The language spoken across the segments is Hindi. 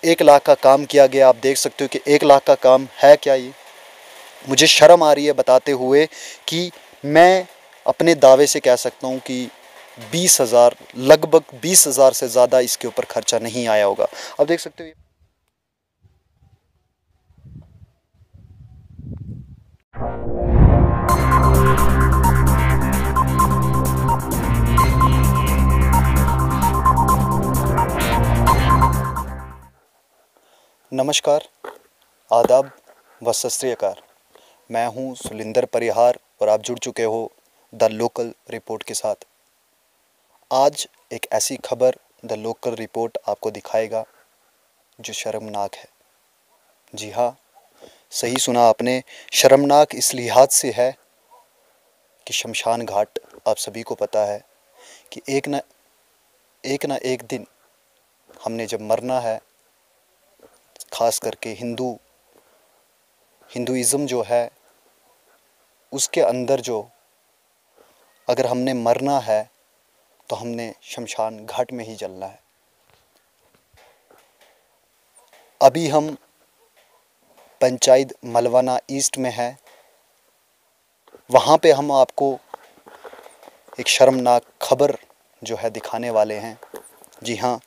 1 लाख का काम किया गया। आप देख सकते हो कि 1 लाख का काम है क्या ये। मुझे शर्म आ रही है बताते हुए कि मैं अपने दावे से कह सकता हूँ कि 20,000, लगभग 20,000 से ज़्यादा इसके ऊपर खर्चा नहीं आया होगा। आप देख सकते हो। नमस्कार, आदाब व सत श्री अकाल। मैं हूं सुलिंदर परिहार और आप जुड़ चुके हो द लोकल रिपोर्ट के साथ। आज एक ऐसी खबर द लोकल रिपोर्ट आपको दिखाएगा जो शर्मनाक है। जी हाँ, सही सुना आपने। शर्मनाक इस लिहाज से है कि शमशान घाट, आप सभी को पता है कि एक ना एक दिन हमने जब मरना है, ख़ास करके हिंदुइज़्म जो है उसके अंदर जो अगर हमने मरना है तो हमने शमशान घाट में ही जलना है। अभी हम पंचायत मलवाना ईस्ट में है। वहाँ पे हम आपको एक शर्मनाक खबर जो है दिखाने वाले हैं। जी हाँ,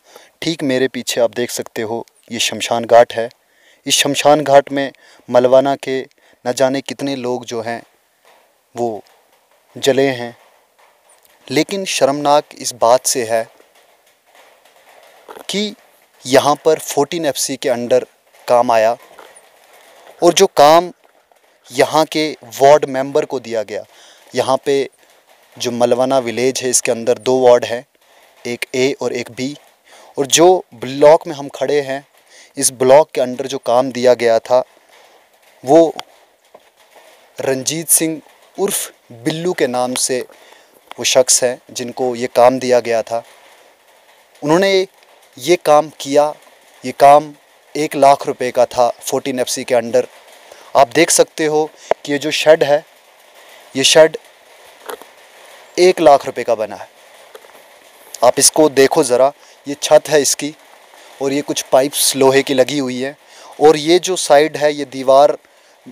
ठीक मेरे पीछे आप देख सकते हो, ये शमशान घाट है। इस शमशान घाट में मलवाना के न जाने कितने लोग जो हैं वो जले हैं। लेकिन शर्मनाक इस बात से है कि यहाँ पर 14 FC के अंडर काम आया और जो काम यहाँ के वार्ड मेंबर को दिया गया। यहाँ पे जो मलवाना विलेज है इसके अंदर 2 वार्ड हैं, एक ए और एक बी। और जो ब्लॉक में हम खड़े हैं, इस ब्लॉक के अंडर जो काम दिया गया था वो रंजीत सिंह उर्फ बिल्लू के नाम से वो शख्स हैं जिनको ये काम दिया गया था। उन्होंने ये काम किया। ये काम 1 लाख रुपए का था 14 FC के अंडर। आप देख सकते हो कि ये जो शेड है, ये शेड 1 लाख रुपए का बना है। आप इसको देखो ज़रा, ये छत है इसकी और ये कुछ पाइप्स लोहे की लगी हुई है। और ये जो साइड है, ये दीवार,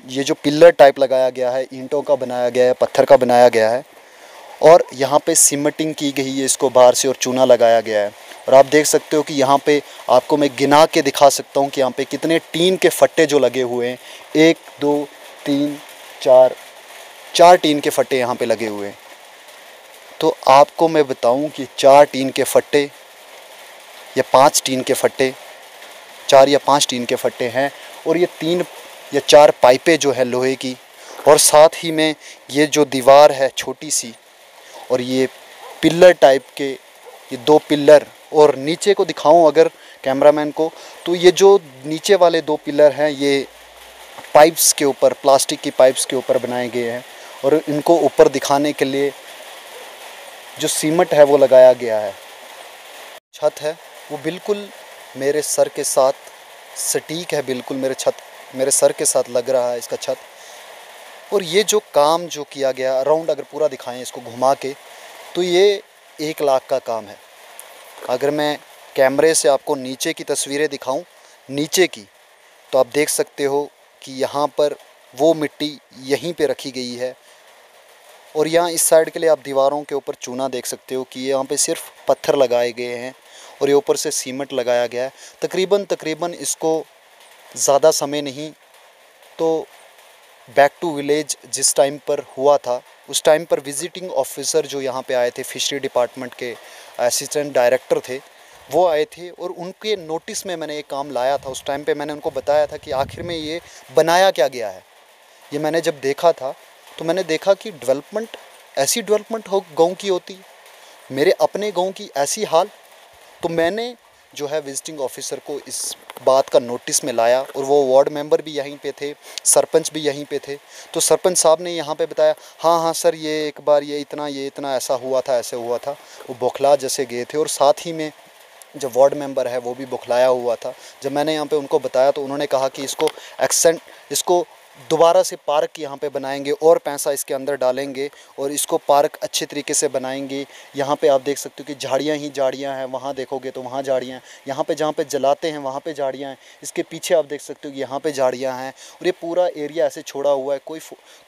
ये जो पिलर टाइप लगाया गया है, ईंटों का बनाया गया है, पत्थर का बनाया गया है। और यहाँ पे सीमेंटिंग की गई है इसको बाहर से और चूना लगाया गया है। और आप देख सकते हो कि यहाँ पे आपको मैं गिना के दिखा सकता हूँ कि यहाँ पे कितने टीन के फट्टे जो लगे हुए हैं। 1 2 3 4 टीन के फट्टे यहाँ पे लगे हुए हैं। तो आपको मैं बताऊँ कि 4 टीन के फट्टे या 5 टीन के फट्टे, 4 या 5 टीन के फट्टे हैं। और ये 3 या 4 पाइपें जो है लोहे की, और साथ ही में ये जो दीवार है छोटी सी, और ये पिलर टाइप के ये 2 पिलर। और नीचे को दिखाऊं अगर कैमरामैन को, तो ये जो नीचे वाले 2 पिलर हैं ये पाइप्स के ऊपर, प्लास्टिक की पाइप्स के ऊपर बनाए गए हैं। और इनको ऊपर दिखाने के लिए जो सीमेंट है वो लगाया गया है। छत है वो बिल्कुल मेरे सर के साथ सटीक है, बिल्कुल मेरे सर के साथ लग रहा है इसका छत। और ये जो काम जो किया गया, अराउंड अगर पूरा दिखाएं इसको घुमा के, तो ये 1 लाख का काम है। अगर मैं कैमरे से आपको नीचे की तस्वीरें दिखाऊं, नीचे की, तो आप देख सकते हो कि यहाँ पर वो मिट्टी यहीं पे रखी गई है। और यहाँ इस साइड के लिए आप दीवारों के ऊपर चूना देख सकते हो कि यहाँ पे सिर्फ पत्थर लगाए गए हैं और ये ऊपर से सीमेंट लगाया गया है। तकरीबन इसको ज़्यादा समय नहीं, तो बैक टू विलेज जिस टाइम पर हुआ था, उस टाइम पर विजिटिंग ऑफिसर जो यहाँ पे आए थे, फिशरी डिपार्टमेंट के असिस्टेंट डायरेक्टर थे, वो आए थे। और उनके नोटिस में मैंने ये काम लाया था। उस टाइम पे मैंने उनको बताया था कि आखिर में ये बनाया क्या गया है। ये मैंने जब देखा था तो मैंने देखा कि डेवलपमेंट, ऐसी डेवलपमेंट हो गाँव की होती है, मेरे अपने गाँव की ऐसी हाल। तो मैंने जो है विजिटिंग ऑफिसर को इस बात का नोटिस में लाया, और वो वार्ड मेंबर भी यहीं पे थे, सरपंच भी यहीं पे थे। तो सरपंच साहब ने यहाँ पे बताया, हाँ सर, ये एक बार ये इतना ऐसा हुआ था, ऐसे हुआ था। वो बौखला जैसे गए थे। और साथ ही में जो वार्ड मेंबर है वो भी बौखलाया हुआ था। जब मैंने यहाँ पे उनको बताया तो उन्होंने कहा कि इसको दोबारा से पार्क यहाँ पे बनाएंगे और पैसा इसके अंदर डालेंगे और इसको पार्क अच्छे तरीके से बनाएंगे। यहाँ पे आप देख सकते हो कि झाड़ियाँ ही झाड़ियाँ हैं, वहाँ देखोगे तो वहाँ झाड़ियाँ हैं, यहाँ पे जहाँ पे जलाते हैं वहाँ पे झाड़ियाँ हैं, इसके पीछे आप देख सकते हो कि यहाँ पे झाड़ियाँ हैं और ये पूरा एरिया ऐसे छोड़ा हुआ है।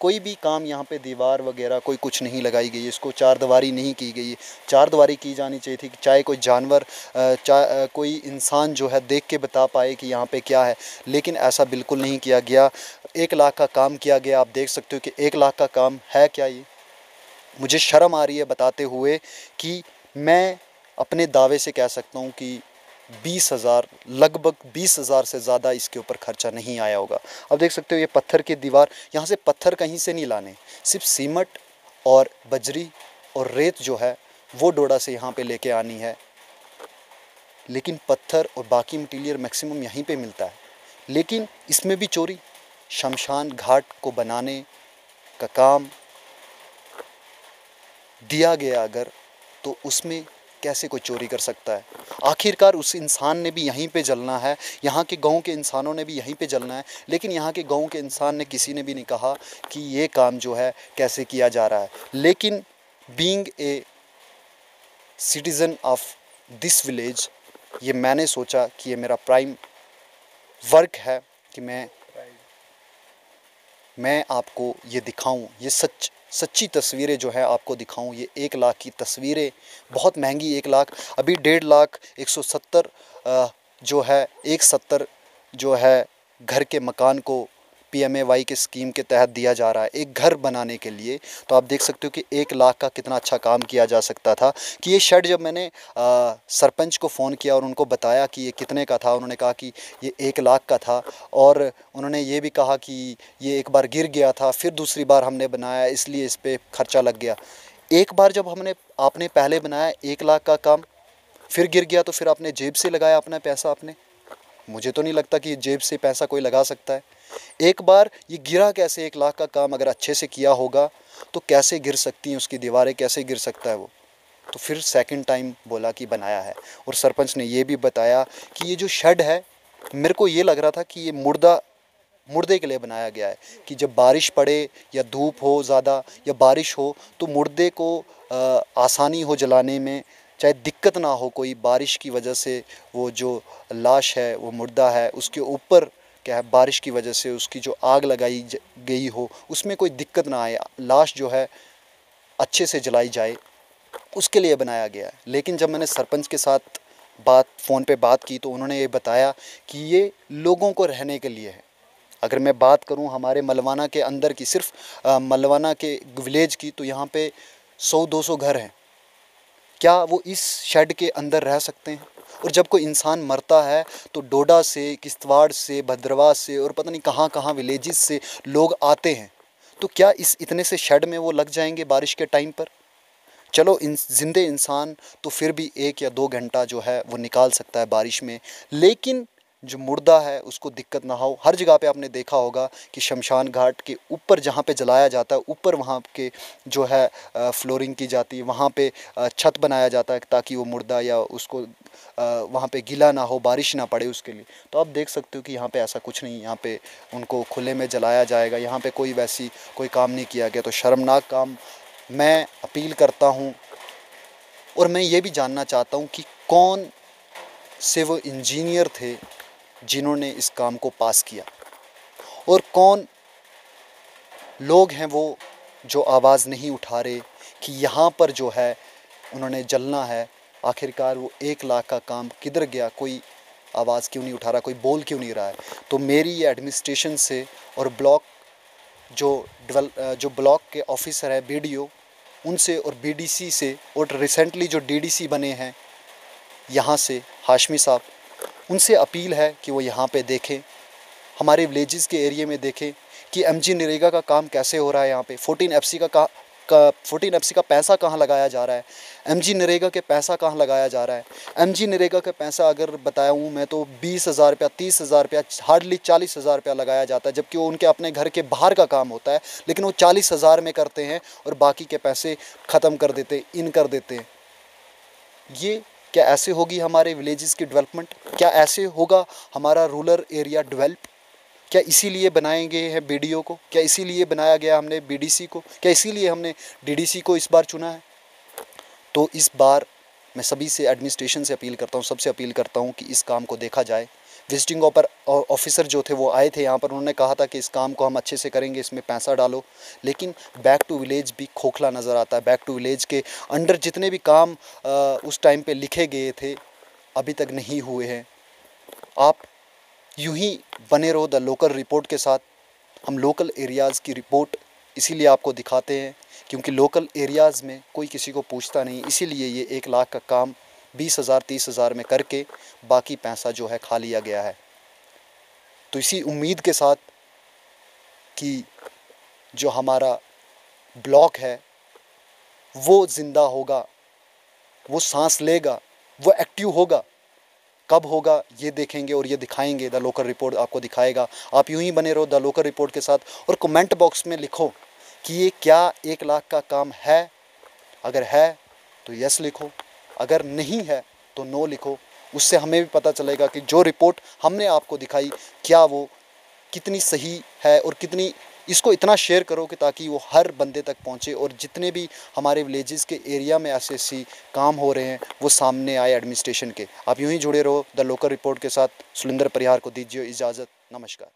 कोई भी काम यहाँ पे दीवार वगैरह कोई कुछ नहीं लगाई गई है, इसको चारदीवारी नहीं की गई है। चारदीवारी की जानी चाहिए थी, चाहे कोई जानवर कोई इंसान जो है देख के बता पाए कि यहाँ पे क्या है, लेकिन ऐसा बिल्कुल नहीं किया गया। 1 लाख का काम किया गया। आप देख सकते हो कि 1 लाख का काम है क्या ये? मुझे शर्म आ रही है बताते हुए कि मैं अपने दावे से कह सकता हूँ कि 20,000 लगभग 20,000 से ज़्यादा इसके ऊपर खर्चा नहीं आया होगा। अब देख सकते हो ये पत्थर की दीवार, यहाँ से पत्थर कहीं से नहीं लाने, सिर्फ सीमेंट और बजरी और रेत जो है वो डोडा से यहाँ पे लेके आनी है, लेकिन पत्थर और बाकी मटीरियल मैक्सिमम यहीं पे मिलता है। लेकिन इसमें भी चोरी। शमशान घाट को बनाने का काम दिया गया अगर, तो उसमें कैसे कोई चोरी कर सकता है? आखिरकार उस इंसान ने भी यहीं पे जलना है, यहाँ के गांव के इंसानों ने भी यहीं पे जलना है, लेकिन यहाँ के गांव के इंसान ने किसी ने भी नहीं कहा कि ये काम जो है कैसे किया जा रहा है। लेकिन being a citizen of this village, ये मैंने सोचा कि ये मेरा प्राइम वर्क है कि मैं आपको ये दिखाऊं, ये सच्ची तस्वीरें जो है आपको दिखाऊं। ये 1 लाख की तस्वीरें, बहुत महंगी 1 लाख, अभी 1.5 लाख 170 जो है 170 जो है घर के मकान को PMAY के स्कीम के तहत दिया जा रहा है एक घर बनाने के लिए। तो आप देख सकते हो कि 1 लाख का कितना अच्छा काम किया जा सकता था। कि ये शेड जब मैंने सरपंच को फ़ोन किया और उनको बताया कि ये कितने का था, उन्होंने कहा कि ये 1 लाख का था, और उन्होंने ये भी कहा कि ये एक बार गिर गया था, फिर दूसरी बार हमने बनाया इसलिए इस पर खर्चा लग गया। एक बार जब आपने पहले बनाया 1 लाख का काम, फिर गिर गया, तो फिर आपने जेब से लगाया अपना पैसा आपने? मुझे तो नहीं लगता कि जेब से पैसा कोई लगा सकता है। एक बार ये गिरा कैसे? 1 लाख का काम अगर अच्छे से किया होगा तो कैसे गिर सकती हैं उसकी दीवारें, कैसे गिर सकता है वो? तो फिर सेकंड टाइम बोला कि बनाया है। और सरपंच ने ये भी बताया कि ये जो शेड है, मेरे को ये लग रहा था कि ये मुर्दे के लिए बनाया गया है, कि जब बारिश पड़े या धूप हो ज़्यादा या बारिश हो तो मुर्दे को आसानी हो जलाने में, चाहे दिक्कत ना हो कोई बारिश की वजह से, वो जो लाश है वो मुर्दा है उसके ऊपर क्या है, बारिश की वजह से उसकी जो आग लगाई गई हो उसमें कोई दिक्कत ना आए, लाश जो है अच्छे से जलाई जाए, उसके लिए बनाया गया है। लेकिन जब मैंने सरपंच के साथ फ़ोन पे बात की तो उन्होंने ये बताया कि ये लोगों को रहने के लिए है। अगर मैं बात करूं हमारे मलवाना के अंदर की, सिर्फ मलवाना के विलेज की, तो यहाँ पे 100-200 घर हैं। क्या वो इस शेड के अंदर रह सकते हैं? और जब कोई इंसान मरता है तो डोडा से, किश्तवाड़ से, भद्रवाह से और पता नहीं कहाँ कहाँ विलेजेस से लोग आते हैं, तो क्या इस इतने से शेड में वो लग जाएंगे बारिश के टाइम पर? चलो ज़िंदे इंसान तो फिर भी 1 या 2 घंटा जो है वो निकाल सकता है बारिश में, लेकिन जो मुर्दा है उसको दिक्कत ना हो। हर जगह पे आपने देखा होगा कि शमशान घाट के ऊपर जहाँ पे जलाया जाता है, ऊपर वहाँ के जो है फ्लोरिंग की जाती है, वहाँ पे छत बनाया जाता है ताकि वो मुर्दा या उसको वहाँ पे गीला ना हो, बारिश ना पड़े उसके लिए। तो आप देख सकते हो कि यहाँ पे ऐसा कुछ नहीं, यहाँ पे उनको खुले में जलाया जाएगा, यहाँ पे कोई काम नहीं किया गया। तो शर्मनाक काम। मैं अपील करता हूँ और मैं ये भी जानना चाहता हूँ कि कौन से वो इंजीनियर थे जिन्होंने इस काम को पास किया, और कौन लोग हैं वो जो आवाज़ नहीं उठा रहे कि यहाँ पर जो है उन्होंने जलना है। आखिरकार वो 1 लाख का काम किधर गया? कोई आवाज़ क्यों नहीं उठा रहा, कोई बोल क्यों नहीं रहा है? तो मेरी ये एडमिनिस्ट्रेशन से और ब्लॉक जो ब्लॉक के ऑफिसर है BDO, उनसे और BDC से, और रिसेंटली जो DDC बने हैं यहाँ से हाशमी साहब, उनसे अपील है कि वो यहाँ पे देखें, हमारे विलेजेस के एरिया में देखें कि MG नरेगा का काम कैसे हो रहा है। यहाँ पे 14 FC का पैसा कहाँ लगाया जा रहा है, MG नरेगा के पैसा कहाँ लगाया जा रहा है। MG नरेगा का पैसा अगर बताया हूँ मैं तो 20,000 रुपया, 30,000 रुपया, हार्डली 40,000 रुपया लगाया जाता है, जबकि वो उनके अपने घर के बाहर का काम होता है, लेकिन वो 40,000 में करते हैं और बाकी के पैसे ख़त्म कर देते, कर देते हैं। ये क्या ऐसे होगी हमारे विलेजेस की डेवलपमेंट? क्या ऐसे होगा हमारा रूरल एरिया डेवलप? क्या इसीलिए बनाए गए हैं बीडीओ को? क्या इसीलिए बनाया गया हमने बीडीसी को? क्या इसीलिए हमने डीडीसी को इस बार चुना है? तो इस बार मैं सभी से, एडमिनिस्ट्रेशन से अपील करता हूँ, सबसे अपील करता हूँ कि इस काम को देखा जाए। विजिटिंग ऑफिसर जो थे वो आए थे यहाँ पर, उन्होंने कहा था कि इस काम को हम अच्छे से करेंगे, इसमें पैसा डालो, लेकिन बैक टू विलेज भी खोखला नज़र आता है। बैक टू विलेज के अंडर जितने भी काम उस टाइम पे लिखे गए थे अभी तक नहीं हुए हैं। आप यूं ही बने रहो द लोकल रिपोर्ट के साथ। हम लोकल एरियाज़ की रिपोर्ट इसीलिए आपको दिखाते हैं क्योंकि लोकल एरियाज़ में कोई किसी को पूछता नहीं, इसीलिए ये 1 लाख का काम 20,000 30,000 में करके बाकी पैसा जो है खा लिया गया है। तो इसी उम्मीद के साथ कि जो हमारा ब्लॉक है वो ज़िंदा होगा, वो सांस लेगा, वो एक्टिव होगा। कब होगा ये देखेंगे और ये दिखाएंगे, द लोकल रिपोर्ट आपको दिखाएगा। आप यूं ही बने रहो द लोकल रिपोर्ट के साथ और कमेंट बॉक्स में लिखो कि ये क्या 1 लाख का काम है। अगर है तो यस लिखो, अगर नहीं है तो नो लिखो। उससे हमें भी पता चलेगा कि जो रिपोर्ट हमने आपको दिखाई क्या वो कितनी सही है और कितनी। इसको इतना शेयर करो कि ताकि वो हर बंदे तक पहुंचे और जितने भी हमारे विलेजेस के एरिया में ऐसे काम हो रहे हैं वो सामने आए एडमिनिस्ट्रेशन के। आप यूं ही जुड़े रहो द लोकल रिपोर्ट के साथ। सुलिंदर परिहार को दीजिए इजाज़त। नमस्कार।